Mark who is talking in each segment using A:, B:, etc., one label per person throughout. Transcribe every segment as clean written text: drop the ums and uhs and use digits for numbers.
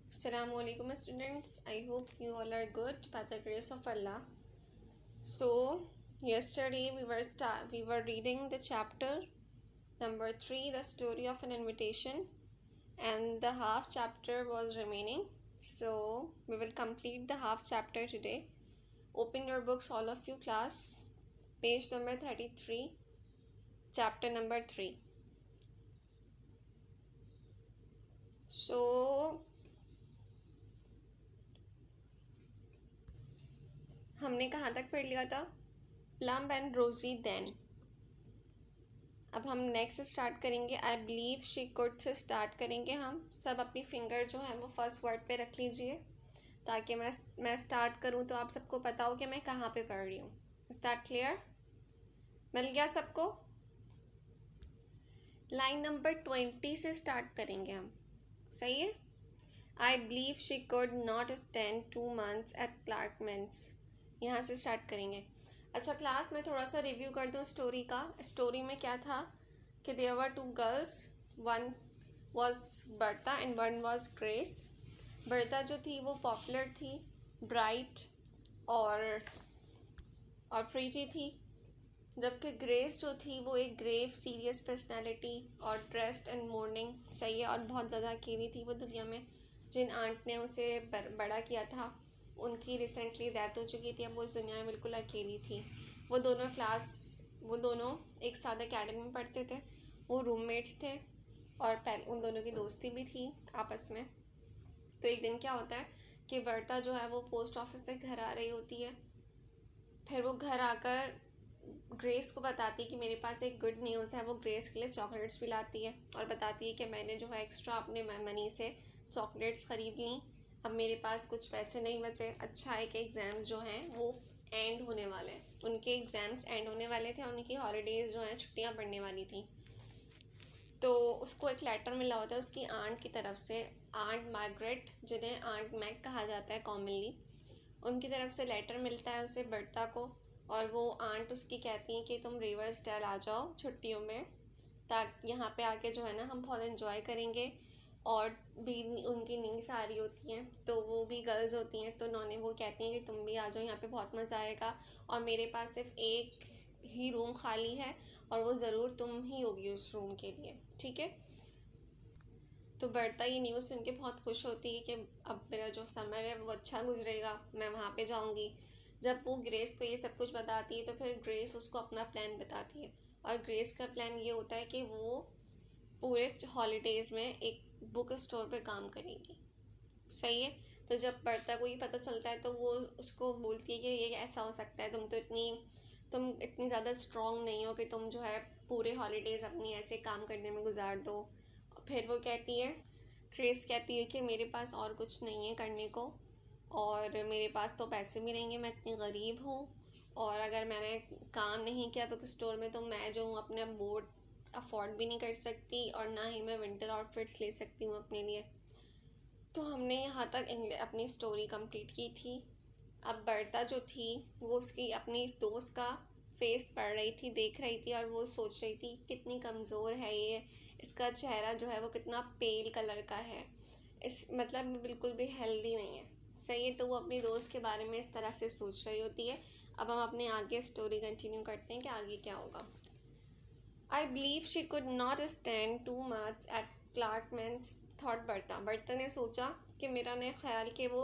A: Assalamu alaikum students. I hope you all are good by the grace of Allah. So yesterday we were reading the chapter number 3, the story of an invitation, and the half chapter was remaining. So we will complete the half chapter today. Open your books, all of you, class. Page number 33, chapter number 3. So हमने कहाँ तक पढ़ लिया था? Plum and रोजी then. अब हम next start करेंगे. आई believe she could say start करेंगे. हम सब अपनी फिंगर जो है वो फर्स्ट वर्ड पे रख लीजिए ताकि मैं स्टार्ट करूँ तो आप सबको पता हो कि मैं कहाँ पे पढ़ रही हूँ. Is that clear? मिल गया सबको? लाइन नंबर 20 से स्टार्ट करेंगे हम. सही है? I believe she could not stand 2 months at Clarkmans. यहाँ से स्टार्ट करेंगे. अच्छा क्लास, मैं थोड़ा सा रिव्यू कर दूँ स्टोरी का. स्टोरी में क्या था कि there were 2 girls, one was Berta and one was Grace. Berta जो थी वो पॉपुलर थी, ब्राइट और प्रीटी थी, जबकि ग्रेस जो थी वो एक ग्रेव सीरियस पर्सनालिटी और ड्रेस्ड एंड मोर्निंग. सही है. और बहुत ज़्यादा अकेली थी वो दुनिया में. जिन आंट ने उसे बड़ा किया था उनकी रिसेंटली डेथ हो चुकी थी. अब वो इस दुनिया में बिल्कुल अकेली थी. वो दोनों एक साथ एकेडमी में पढ़ते थे. वो रूममेट्स थे और उन दोनों की दोस्ती भी थी आपस में. तो एक दिन क्या होता है कि बर्ता जो है वो पोस्ट ऑफिस से घर आ रही होती है. फिर वो घर आकर ग्रेस को बताती है कि मेरे पास एक गुड न्यूज़ है. वो ग्रेस के लिए चॉकलेट्स भी लाती है और बताती है कि मैंने जो है एक्स्ट्रा अपने मनी से चॉकलेट्स ख़रीद ली. अब मेरे पास कुछ पैसे नहीं बचे. अच्छा है कि एग्ज़ाम्स जो हैं वो एंड होने वाले हैं. उनके एग्ज़ाम्स एंड होने वाले थे. उनकी हॉलीडेज़ जो हैं छुट्टियां पड़ने वाली थी. तो उसको एक लेटर मिला होता है उसकी आंट की तरफ से. आंट मार्गरेट, जिन्हें आंट मैग कहा जाता है कॉमनली, उनकी तरफ से लेटर मिलता है उसे, बर्ता को. और वो आंट उसकी कहती हैं कि तुम रिवर्सडेल आ जाओ छुट्टियों में, ताकि यहाँ पे आके जो है ना हम बहुत इन्जॉय करेंगे. और भी उनकी नीड्स आ रही होती हैं, तो वो भी गर्ल्स होती हैं, तो उन्होंने वो कहती हैं कि तुम भी आ जाओ, यहाँ पे बहुत मज़ा आएगा. और मेरे पास सिर्फ एक ही रूम खाली है और वो ज़रूर तुम ही होगी उस रूम के लिए. ठीक है? तो बर्ता ये न्यूज़ सुन के बहुत खुश होती है कि अब मेरा जो समर है वो अच्छा गुजरेगा, मैं वहाँ पे जाऊँगी. जब वो ग्रेस को ये सब कुछ बताती है तो फिर ग्रेस उसको अपना प्लान बताती है. और ग्रेस का प्लान ये होता है कि वो पूरे हॉलीडेज़ में एक बुक स्टोर पे काम करेगी. सही है. तो जब बर्ता को ये पता चलता है तो वो उसको बोलती है कि ये ऐसा हो सकता है, तुम इतनी ज़्यादा स्ट्रॉन्ग नहीं हो कि तुम जो है पूरे हॉलीडेज़ अपनी ऐसे काम करने में गुजार दो. फिर वो कहती है, ग्रेस कहती है कि मेरे पास और कुछ नहीं है करने को और मेरे पास तो पैसे भी नहीं है, मैं इतनी गरीब हूँ. और अगर मैंने काम नहीं किया बुक स्टोर में तो मैं जो हूँ अपना बोर्ड अफोर्ड भी नहीं कर सकती और ना ही मैं विंटर आउटफिट्स ले सकती हूँ अपने लिए. तो हमने यहाँ तक अपनी स्टोरी कंप्लीट की थी. अब बर्ता जो थी वो उसकी अपनी दोस्त का फेस पढ़ रही थी, देख रही थी, और वो सोच रही थी कितनी कमज़ोर है ये, इसका चेहरा जो है वो कितना पेल कलर का है, इस मतलब बिल्कुल भी हेल्दी नहीं है. सही है. तो वो अपनी दोस्त के बारे में इस तरह से सोच रही होती है. अब हम अपने आगे स्टोरी कंटिन्यू करते हैं कि आगे क्या होगा. I believe she could not stand 2 months at Clarkmans, thought Berta. बर्ता ने सोचा कि मेरा ने ख्याल कि वो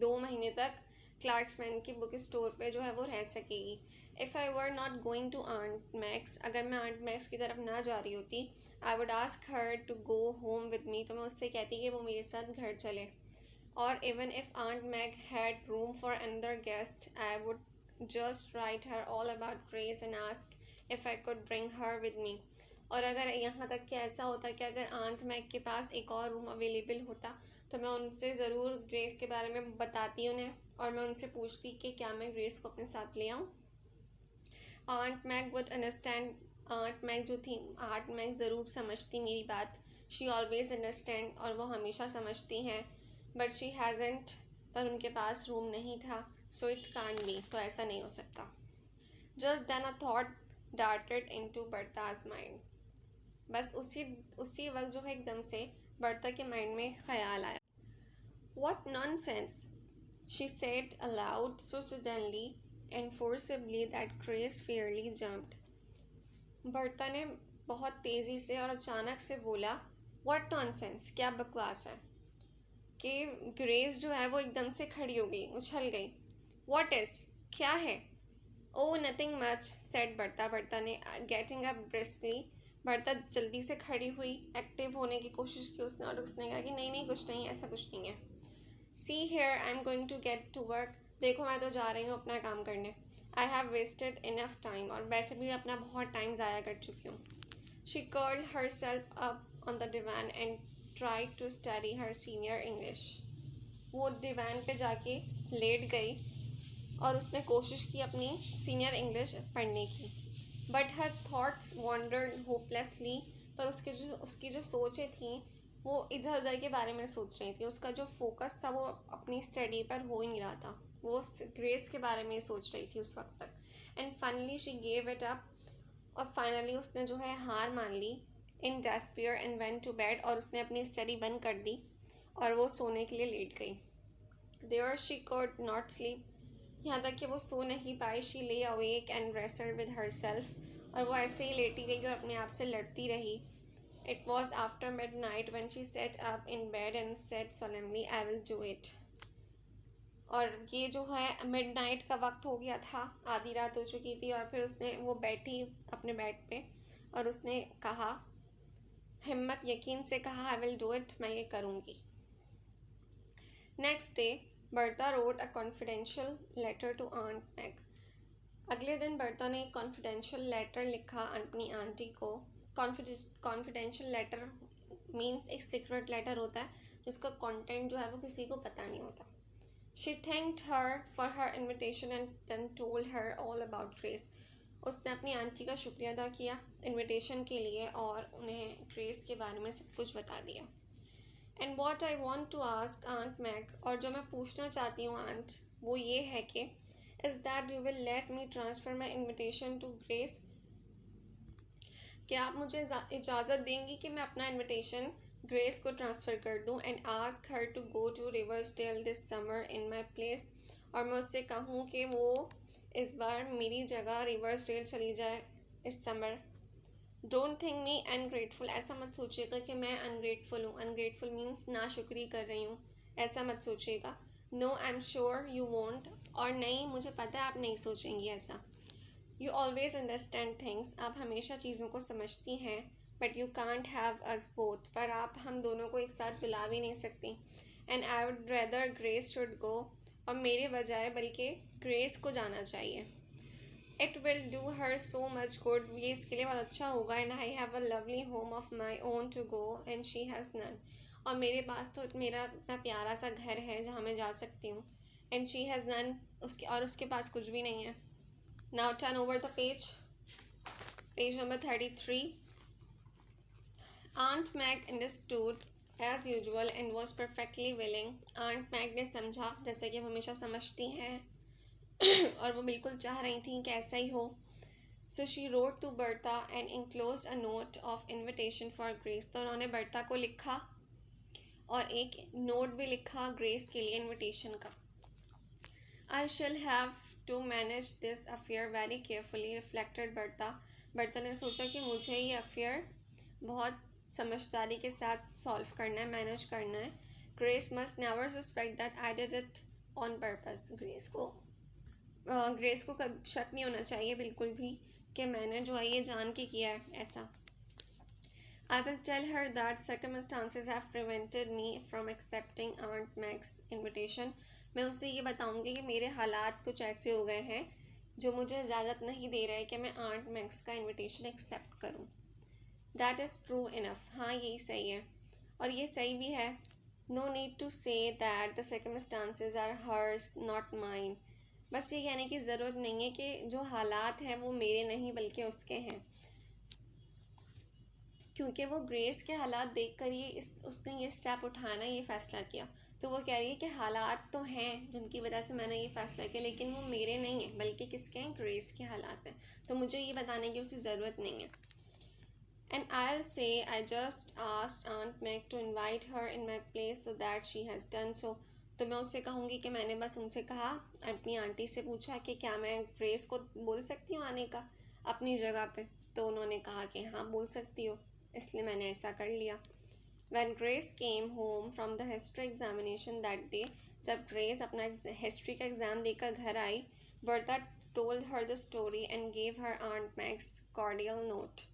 A: 2 महीने तक क्लार्क्समैन की बुक स्टोर पे जो है वो रह सकेगी. If I were not going to aunt Mag's, अगर मैं आंट मैक्स की तरफ ना जा रही होती, I would ask her to go home with me, तो मैं उससे कहती कि वो मेरे साथ घर चले. और even if aunt Mag had room for another guest, I would just write her all about Grace and ask if I could bring her with me. और अगर यहाँ तक कि ऐसा होता कि अगर आंट मैग के पास एक और रूम अवेलेबल होता तो मैं उनसे ज़रूर ग्रेस के बारे में बताती उन्हें और मैं उनसे पूछती कि क्या मैं ग्रेस को अपने साथ ले आऊँ. Aunt Mag would understand. Aunt Mag ज़रूर समझती मेरी बात. शी ऑलवेज अंडरस्टैंड, और वो हमेशा समझती हैं. बट शी हैज़ेंट, पर उनके पास रूम नहीं था. सो इट कांट बी, तो ऐसा नहीं हो सकता. Just then a thought darted into Berta's mind. बस उसी वक्त जो है एकदम से बर्ता के माइंड में ख्याल आया. What nonsense, she said aloud so suddenly and forcibly that Grace fairly jumped. बर्ता ने बहुत तेज़ी से और अचानक से बोला, व्हाट नॉनसेंस, क्या बकवास है? कि ग्रेस जो है वो एकदम से खड़ी हो गई, उछल गई. व्हाट इज, क्या है? Oh nothing much, said Berta. बर्ता ने गेटिंग अप ब्रिस्कली. बर्ता जल्दी से खड़ी हुई, एक्टिव होने की कोशिश की उसने, और उसने कहा कि नहीं नहीं कुछ नहीं, ऐसा कुछ नहीं है. See here, I am going to get to work. देखो मैं तो जा रही हूँ अपना काम करने. I have wasted enough time, और वैसे भी अपना बहुत टाइम ज़ाया कर चुकी हूँ. She curled herself up on the divan and try to study her senior English. वो दीवान पे जाके लेट गई और उसने कोशिश की अपनी सीनियर इंग्लिश पढ़ने की. But her thoughts wandered hopelessly. पर उसकी जो सोचें थी वो इधर उधर के बारे में सोच रही थी. उसका जो फोकस था वो अपनी स्टडी पर हो ही नहीं रहा था. वो ग्रेस के बारे में ही सोच रही थी उस वक्त तक. And finally she gave it up. और फाइनली उसने जो है हार मान ली in despair and went to bed. और उसने अपनी स्टडी बंद कर दी और वो सोने के लिए लेट गई. There she could not sleep. यहाँ तक कि वो सो नहीं पाई. She lay awake and rested with herself. और वो ऐसे ही लेटी रही और अपने आप से लड़ती रही. It was after mid night when she sat up in bed and said solemnly, I will do it. और ये जो है मिड नाइट का वक्त हो गया था, आधी रात हो चुकी थी. और फिर उसने वो बैठी अपने बेड पे और उसने कहा, हिम्मत यकीन से कहा, आई विल डू इट, मैं ये करूँगी. Next day Bertha wrote a confidential letter to aunt Mag. अगले दिन बर्ता ने एक कॉन्फिडेंशियल लेटर लिखा अपनी आंटी को. कॉन्फिडेंशियल लेटर मीन्स एक सीक्रेट लेटर होता है जिसका कंटेंट जो है वो किसी को पता नहीं होता. She thanked her for her invitation and then told her all about Grace. उसने अपनी आंटी का शुक्रिया अदा किया इन्विटेशन के लिए और उन्हें ग्रेस के बारे में सब कुछ बता दिया. And what I want to ask aunt Mag, और जो मैं पूछना चाहती हूँ आंट, वो ये है कि is that you will let me transfer my invitation to Grace. क्या आप मुझे इजाज़त देंगी कि मैं अपना इन्विटेशन ग्रेस को ट्रांसफ़र कर दूँ and ask her to go to Riversdale this summer in my place. और मैं उससे कहूँ कि वो इस बार मेरी जगह रिवर्सडेल चली जाए इस summer. Don't think me ungrateful, ऐसा मत सोचिएगा कि मैं अनग्रेटफुल हूँ. अनग्रेटफुल मीन्स नाशुक्री कर रही हूँ, ऐसा मत सोचिएगा. No I am sure you won't, और नहीं मुझे पता है आप नहीं सोचेंगी ऐसा. यू ऑलवेज अंडरस्टैंड थिंग्स, आप हमेशा चीज़ों को समझती हैं. But you can't have us both, पर आप हम दोनों को एक साथ बुला भी नहीं सकती. And I would rather Grace should go, और मेरे बजाय बल्कि ग्रेस को जाना चाहिए. It will do her so much good, ये इसके लिए बहुत अच्छा होगा. And I have a lovely home of my own to go and she has none, और मेरे पास तो मेरा इतना प्यारा सा घर है जहाँ मैं जा सकती हूँ. एंड शी हैज़ नन, उसके पास कुछ भी नहीं है. Now turn over the page number 33. Aunt Mag understood as usual and was perfectly willing. Aunt Mag ने समझा जैसे कि हम हमेशा समझती हैं और वो बिल्कुल चाह रही थी कि ऐसा ही हो. So she wrote to Bertha and enclose a note of invitation for Grace. तो उन्होंने बर्ता को लिखा और एक नोट भी लिखा ग्रेस के लिए इन्विटेशन का. I shall have to manage this affair very carefully, reflected Bertha. बर्ता ने सोचा कि मुझे ये अफेयर बहुत समझदारी के साथ सॉल्व करना है, मैनेज करना है. Grace must never suspect that I did it on purpose. Grace को कब शक नहीं होना चाहिए बिल्कुल भी कि मैंने जो है ये जान के किया है ऐसा. I will tell her that circumstances have prevented me from accepting aunt Mag's invitation. मैं उसे ये बताऊंगी कि मेरे हालात कुछ ऐसे हो गए हैं जो मुझे इजाज़त नहीं दे रहे कि मैं आंट मैग्स का इन्विटेशन एक्सेप्ट करूं. दैट इज़ ट्रू इनफ, हाँ यही सही है और ये सही भी है. No need to say that the circumstances are hers not mine. बस ये कहने की ज़रूरत नहीं है कि जो हालात हैं वो मेरे नहीं बल्कि उसके हैं, क्योंकि वो ग्रेस के हालात देखकर उसने ये स्टेप उठाना, ये फ़ैसला किया. तो वो कह रही है कि हालात तो हैं जिनकी वजह से मैंने ये फ़ैसला किया, लेकिन वो मेरे नहीं हैं बल्कि किसके हैं, ग्रेस के हालात हैं. तो मुझे ये बताने की उसे ज़रूरत नहीं है. And I'll say I just asked Aunt Meg to invite her in my place so that she has done so. तो मैं उससे कहूँगी कि मैंने बस उनसे कहा, अपनी आंटी से पूछा कि क्या मैं ग्रेस को बोल सकती हूँ आने का अपनी जगह पे, तो उन्होंने कहा कि हाँ बोल सकती हो, इसलिए मैंने ऐसा कर लिया. When Grace came home from the history examination that day, जब ग्रेस अपना हिस्ट्री का एग्ज़ाम देकर घर आई, बर्ता told her the story and gave her Aunt Meg's cordial note.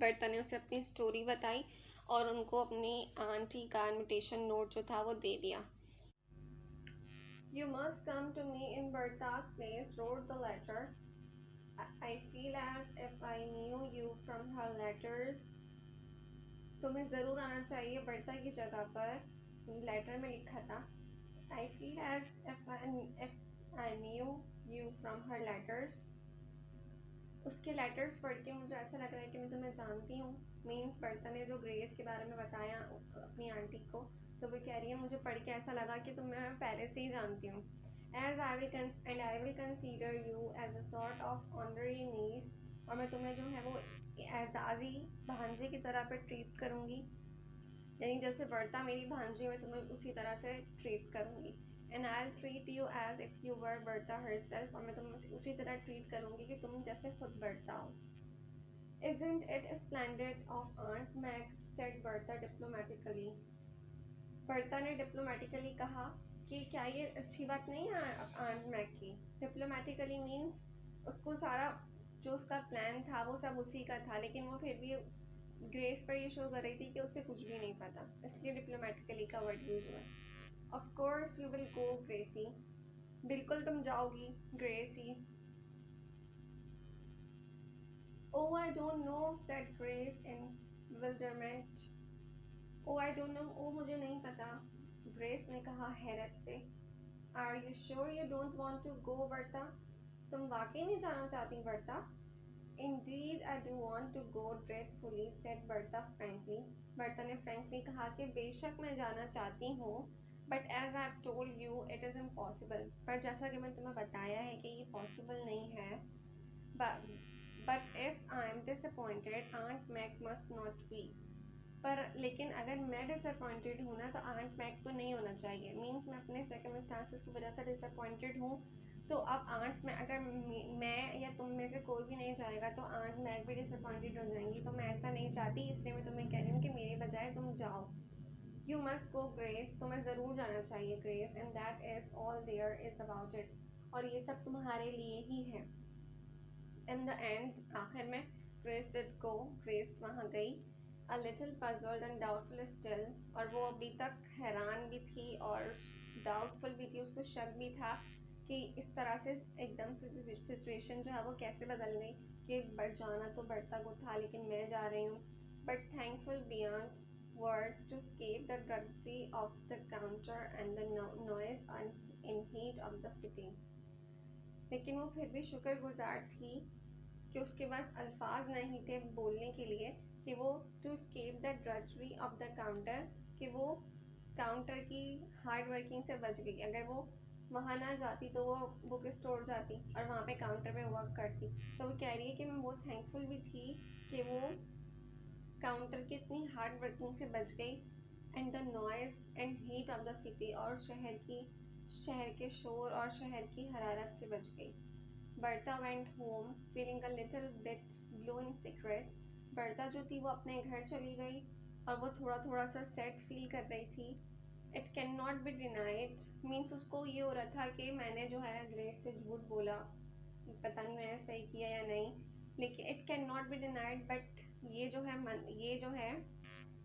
A: बर्ता ने उसे अपनी स्टोरी बताई और उनको अपनी आंटी का इनविटेशन नोट जो था वो दे दिया. You must come to me in Bertha's place, wrote the letter. I feel as if I knew you from her letters. तुम्हें ज़रूर आना चाहिए बर्ता की जगह पर, लेटर में लिखा था. I feel as if I knew you from her letters. उसके लेटर्स पढ़ के मुझे ऐसा लग रहा है कि मैं तुम्हें जानती हूँ. मीन्स बर्ता ने जो ग्रेस के बारे में बताया अपनी आंटी को, तो वो कह रही है मुझे पढ़ के ऐसा लगा कि तुम्हें मैं पहले से ही जानती हूँ. As I will consider you as a sort of honorary niece, और मैं तुम्हें जो है वो एजाजी भांजे की तरह पे ट्रीट करूँगी, यानी जैसे बर्ता मेरी भांजी मैं तुम्हें उसी तरह से ट्रीट करूँगी. And I treat you as if you were Bertha herself, और मैं तुम्हें उसी तरह ट्रीट करूँगी कि तुम जैसे खुद बर्ता हो. Isn't it splendid of Aunt Meg, said Bertha diplomatically. बर्ता ने डिप्लोमेटिकली कहा कि क्या ये अच्छी बात नहीं है आंट मैग की. डिप्लोमेटिकली मीन्स उसको सारा जो उसका प्लान था वो सब उसी का था, लेकिन वो फिर भी ग्रेस पर ये शो कर रही थी कि उसे कुछ भी नहीं पता, इसलिए डिप्लोमेटिकली का वर्ड यूज हुआ. Of course you will go Gracie, बिल्कुल तुम जाओगी Gracy. Oh, I don't know, said Grace in bewilderment. Oh, I don't know, oh मुझे नहीं पता, ग्रेस ने कहा हैरत से. Are you sure you don't want to go, बर्ता? तुम वाकई नहीं जाना चाहती बर्ता? Indeed, I do want to go dreadfully, said Bertha frankly. बर्ता ने frankly कहा कि बेशक मैं जाना चाहती हूँ, but as I've told you, it is impossible. पर जैसा कि मैं तुम्हें बताया है कि ये possible नहीं है. But if I am disappointed, Aunt Meg must not be. पर लेकिन अगर मैं डिसअपॉइंटेड हूँ ना, तो आंट मैग को नहीं होना चाहिए. मीन्स मैं अपने सर्कमस्टांसेस की वजह से डिसअपॉइंटेड हूँ, तो अब आंट में अगर मैं या तुम में से कोई भी नहीं जाएगा तो आंट मैग भी डिसअपॉइंटेड हो जाएंगी. तो मैं ऐसा नहीं चाहती, इसलिए मैं तुम्हें कह रही हूँ कि मेरे बजाय तुम जाओ. यू मस्ट गो ग्रेस, तुम्हें ज़रूर जाना चाहिए Grace, and that is all there is about it, और ये सब तुम्हारे लिए ही है. इन द एंड, आखिर में ग्रेस डिड गो, ग्रेस वहाँ गई. A little puzzled and doubtful still, और वो अभी तक हैरान भी थी और डाउटफुल भी थी, उसको शक भी था कि इस तरह से एकदम से सिचुएशन जो है वो कैसे बदल गई कि बढ़ जाना तो बढ़ता को था लेकिन मैं जा रही हूँ. But thankful beyond words to escape the drudgery of the counter and the noise and heat of the city. लेकिन वो फिर भी शुक्रगुजार थी कि उसके पास अल्फाज नहीं थे बोलने के लिए कि वो to escape the drudgery of the counter, कि वो काउंटर की हार्ड वर्किंग से बच गई. अगर वो वहाँ ना जाती तो वो बुक स्टोर जाती और वहाँ पे काउंटर पे वर्क करती. तो वो कह रही है कि मैं बहुत थैंकफुल भी थी कि वो काउंटर की इतनी हार्ड वर्किंग से बच गई. And the noise and heat of the city, और शहर के शोर और शहर की हरारत से बच गई. Bertha went home feeling a little bit blue in secret. Bertha जो थी वो अपने घर चली गई और वो थोड़ा थोड़ा सा सैड फील कर रही थी. It can not be denied, means उसको ये हो रहा था कि मैंने जो है ग्रेस से झूठ बोला, पता नहीं मैंने सही किया या नहीं, लेकिन it can not be denied, but ये जो है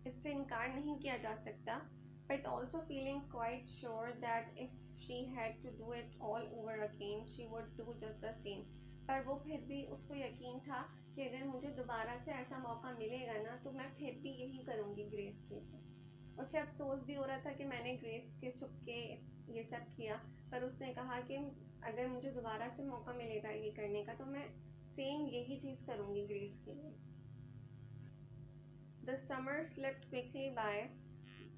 A: इससे इनकार नहीं किया जा सकता. But also feeling quite sure that if she had to do it all over again she would do just the same. पर वो फिर भी उसको यकीन था कि अगर मुझे दोबारा से ऐसा मौका मिलेगा ना तो मैं फिर भी यही करूँगी ग्रेस के लिए. उसे अफसोस भी हो रहा था कि मैंने ग्रेस के चुपके ये सब किया, पर उसने कहा कि अगर मुझे दोबारा से मौका मिलेगा ये करने का तो मैं सेम यही चीज़ करूँगी ग्रेस के लिए. The summer slipped quickly by,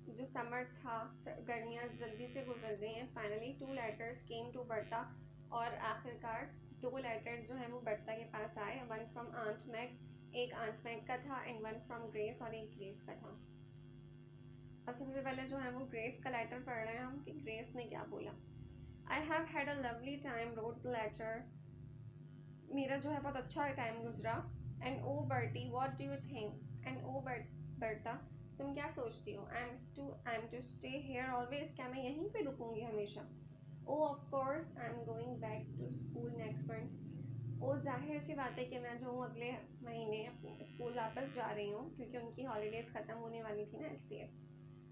A: जो समर था गर्मियाँ जल्दी से गुजर गई हैं. Finally 2 letters came to Bertha, और आखिरकार 2 लेटर्स जो हैं वो बर्ता के पास आए. वन फ्रॉम आंट मैग एक आंट मैक का था एंड वन फ्रॉम ग्रेस और एक ग्रेस का था। अब सबसे पहले जो है वो ग्रेस का लेटर पढ़ रहे हैं हम कि ग्रेस ने क्या बोला। I have had a lovely time wrote the letter, मेरा जो है बहुत अच्छा टाइम गुजरा। And oh Bertie what do you think, and oh Bertha तुम क्या सोचती हो। I am to stay here always, क्या मैं यहीं पे रुकूंगी हमेशा। Oh of course I am going back to school next month, ओ जाहिर सी बात है कि मैं जो हूँ अगले महीने अपने स्कूल वापस जा रही हूँ क्योंकि उनकी हॉलीडेज़ ख़त्म होने वाली थी ना इसलिए।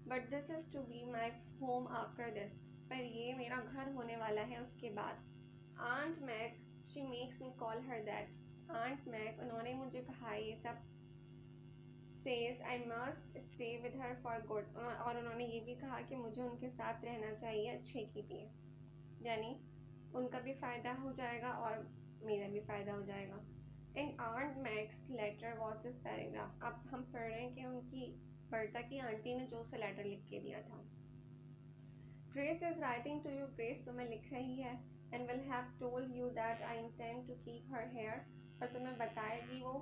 A: But this is to be my home after this, पर ये मेरा घर होने वाला है उसके बाद। Aunt Mag she makes me call her that, aunt Mag उन्होंने मुझे कहा ये सब। Says I must stay with her for good, और उन्होंने ये भी कहा कि मुझे उनके साथ रहना चाहिए अच्छे के लिए, यानी उनका भी फ़ायदा हो जाएगा और मेरा भी फ़ायदा हो जाएगा। In aunt Mag's letter was this paragraph, अब हम पढ़ रहे हैं कि उनकी बर्ता की आंटी ने जो उसे लेटर लिख के दिया था। Grace is writing to you, Grace तुम्हें लिख रही है। And will have told you that I intend to keep her here, और तुम्हें बताएगी वो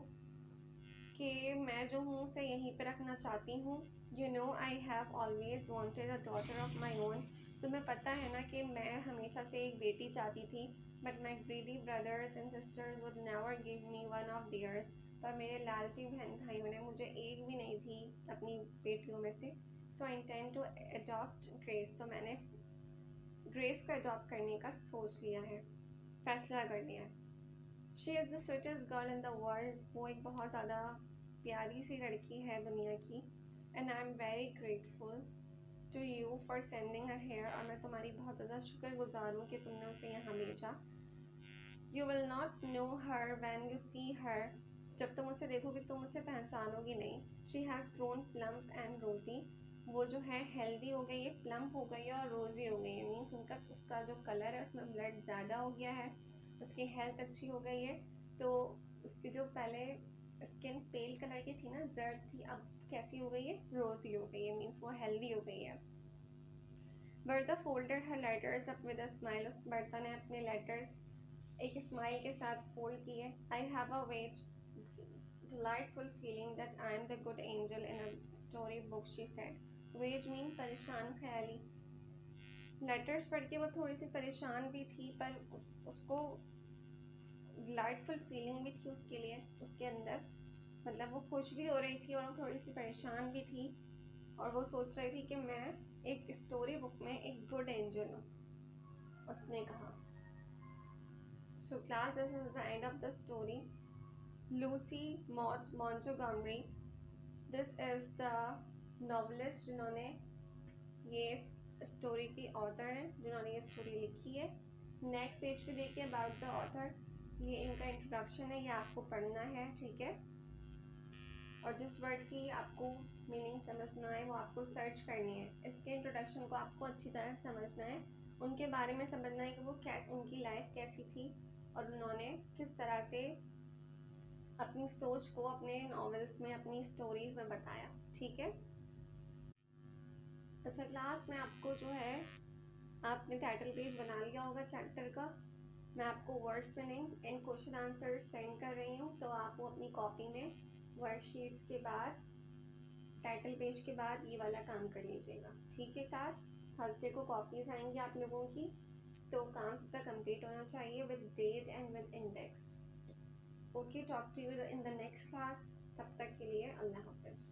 A: कि मैं जो हूँ उसे यहीं पे रखना चाहती हूँ। You know I have always wanted a daughter of my own, तुम्हें पता है ना कि मैं हमेशा से एक बेटी चाहती थी। But my greedy brothers and sisters would never give me one of theirs, पर मेरे लालची बहन भाइयों ने मुझे एक भी नहीं दी अपनी बेटियों में से। So I intend to adopt Grace, तो मैंने ग्रेस को अडॉप्ट करने का सोच लिया है, फैसला कर लिया है। She is the sweetest girl in the world, वो एक बहुत ज़्यादा प्यारी सी लड़की है दुनिया की। And I am very grateful to you for sending her here, और मैं तुम्हारी बहुत ज़्यादा शुक्रगुजार हूँ कि तुमने उसे यहाँ भेजा। You will not know her when you see her, जब तुम उसे देखोगे तुम उसे पहचानोगी नहीं। She has grown plump and rosy, वो जो है हेल्दी हो गई है, प्लम्प हो गई है और रोजी हो गई है, मीन्स उनका उसका जो कलर है उसमें ब्लड ज़्यादा हो गया है, उसकी हेल्थ अच्छी हो गई है। तो उसकी जो पहले स्किन पेल कलर की थी ना, जर्द थी, अब कैसी हो गई है, रोजी हो गई है, मीन्स वो हेल्दी हो गई है। Bertha folded her letters up with a smile, उस बर्ता ने अपने लेटर्स एक स्माइल के साथ फोल्ड किए। I have a vague delightful feeling that I am the good angel in a storybook, she said. Vague mean परेशान ख्याली। Letters पढ़ के वो थोड़ी सी परेशान भी थी, पर उसको डिलाइटफुल फीलिंग भी थी उसके लिए उसके अंदर, मतलब वो खुश भी हो रही थी और थोड़ी सी परेशान भी थी, और वो सोच रही थी कि मैं एक स्टोरी बुक में एक गुड एंजल हूँ, उसने कहा। So class, this is the end of the story. Lucy Moj Montgomery, this is the novelist जिन्होंने ये स्टोरी की ऑथर हैं, जिन्होंने ये स्टोरी लिखी है। नेक्स्ट पेज पे देखिए अबाउट द ऑथर, ये इनका इंट्रोडक्शन है, ये आपको पढ़ना है, ठीक है। और जिस वर्ड की आपको मीनिंग समझना है वो आपको सर्च करनी है, इसके इंट्रोडक्शन को आपको अच्छी तरह समझना है, उनके बारे में समझना है कि वो उनकी लाइफ कैसी थी और उन्होंने किस तरह से अपनी सोच को अपने नॉवेल्स में, अपनी स्टोरीज में बताया, ठीक है। अच्छा क्लास में आपको जो है, आपने टाइटल पेज बना लिया होगा चैप्टर का, मैं आपको वर्ड्स में नहीं एंड क्वेश्चन आंसर सेंड कर रही हूँ, तो आप वो अपनी कॉपी में वर्कशीट्स के बाद, टाइटल पेज के बाद ये वाला काम कर लीजिएगा, ठीक है क्लास। थर्सडे को कॉपीज आएंगी आप लोगों की, तो काम सबका कंप्लीट होना चाहिए with date and with index. Okay, talk to you in the next class, तब तक के लिए अल्लाह हाफिज़।